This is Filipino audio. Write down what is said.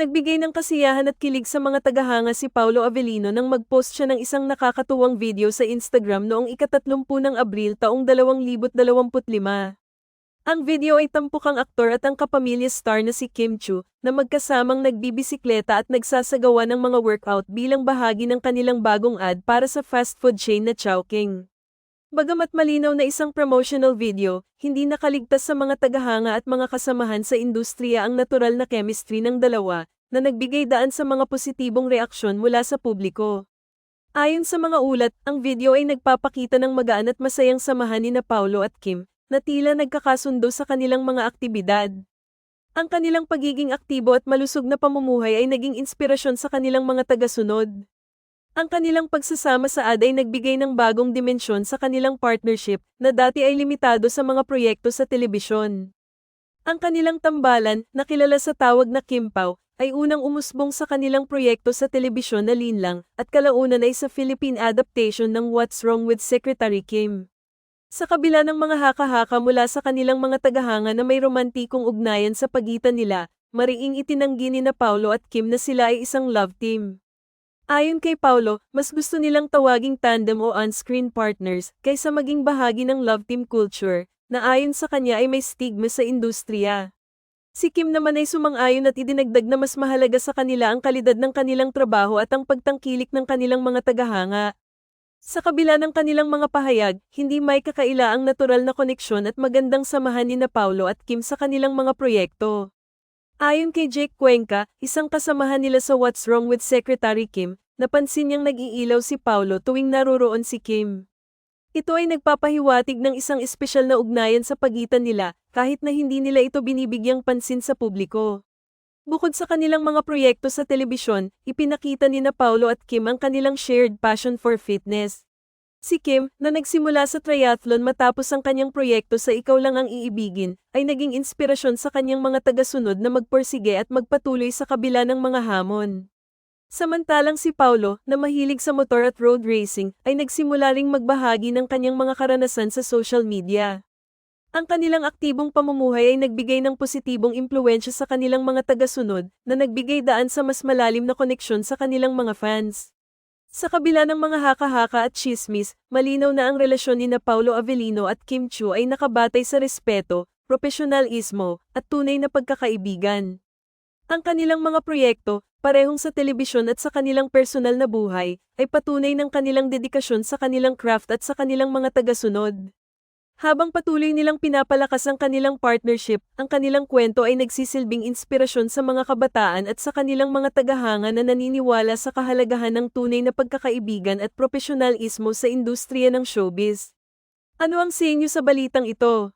Nagbigay ng kasiyahan at kilig sa mga tagahanga si Paolo Avellino nang mag-post siya ng isang nakakatuwang video sa Instagram noong ika-30 ng Abril taong 2025. Ang video ay tampok ang aktor at ang kapamilya star na si Kim Chiu na magkasamang nagbibisikleta at nagsasagawa ng mga workout bilang bahagi ng kanilang bagong ad para sa fast food chain na Chowking. Bagamat malinaw na isang promotional video, hindi nakaligtas sa mga tagahanga at mga kasamahan sa industriya ang natural na chemistry ng dalawa, na nagbigay daan sa mga positibong reaksyon mula sa publiko. Ayon sa mga ulat, ang video ay nagpapakita ng magaan at masayang samahan ni Paolo at Kim, na tila nagkakasundo sa kanilang mga aktibidad. Ang kanilang pagiging aktibo at malusog na pamumuhay ay naging inspirasyon sa kanilang mga tagasunod. Ang kanilang pagsasama sa ad ay nagbigay ng bagong dimensyon sa kanilang partnership na dati ay limitado sa mga proyekto sa telebisyon. Ang kanilang tambalan, na kilala sa tawag na Kim Pao, ay unang umusbong sa kanilang proyekto sa telebisyon na Linlang at kalaunan ay sa Philippine adaptation ng What's Wrong with Secretary Kim. Sa kabila ng mga haka-haka mula sa kanilang mga tagahanga na may romantikong ugnayan sa pagitan nila, mariing itinanggi ni Paolo at Kim na sila ay isang love team. Ayon kay Paolo, mas gusto nilang tawaging tandem o on-screen partners kaysa maging bahagi ng love team culture, na ayon sa kanya ay may stigma sa industriya. Si Kim naman ay sumang-ayon at idinagdag na mas mahalaga sa kanila ang kalidad ng kanilang trabaho at ang pagtangkilik ng kanilang mga tagahanga. Sa kabila ng kanilang mga pahayag, hindi may kakaila ang natural na koneksyon at magandang samahan ni Paolo at Kim sa kanilang mga proyekto. Ayon kay Jake Cuenca, isang kasamahan nila sa What's Wrong with Secretary Kim, napansin niyang nag-iilaw si Paolo tuwing naroroon si Kim. Ito ay nagpapahiwatig ng isang espesyal na ugnayan sa pagitan nila, kahit na hindi nila ito binibigyang pansin sa publiko. Bukod sa kanilang mga proyekto sa telebisyon, ipinakita ni Paolo at Kim ang kanilang shared passion for fitness. Si Kim, na nagsimula sa triathlon matapos ang kanyang proyekto sa Ikaw Lang Ang Iibigin, ay naging inspirasyon sa kanyang mga tagasunod na magpursige at magpatuloy sa kabila ng mga hamon. Samantalang si Paolo, na mahilig sa motor at road racing, ay nagsimula ring magbahagi ng kanyang mga karanasan sa social media. Ang kanilang aktibong pamumuhay ay nagbigay ng positibong impluwensya sa kanilang mga tagasunod, na nagbigay daan sa mas malalim na koneksyon sa kanilang mga fans. Sa kabila ng mga haka-haka at tsismis, malinaw na ang relasyon ni Paolo Avellino at Kim Chiu ay nakabatay sa respeto, profesionalismo, at tunay na pagkakaibigan. Ang kanilang mga proyekto, parehong sa telebisyon at sa kanilang personal na buhay, ay patunay ng kanilang dedikasyon sa kanilang craft at sa kanilang mga tagasunod. Habang patuloy nilang pinapalakas ang kanilang partnership, ang kanilang kwento ay nagsisilbing inspirasyon sa mga kabataan at sa kanilang mga tagahanga na naniniwala sa kahalagahan ng tunay na pagkakaibigan at profesionalismo sa industriya ng showbiz. Ano ang sa inyo sa balitang ito?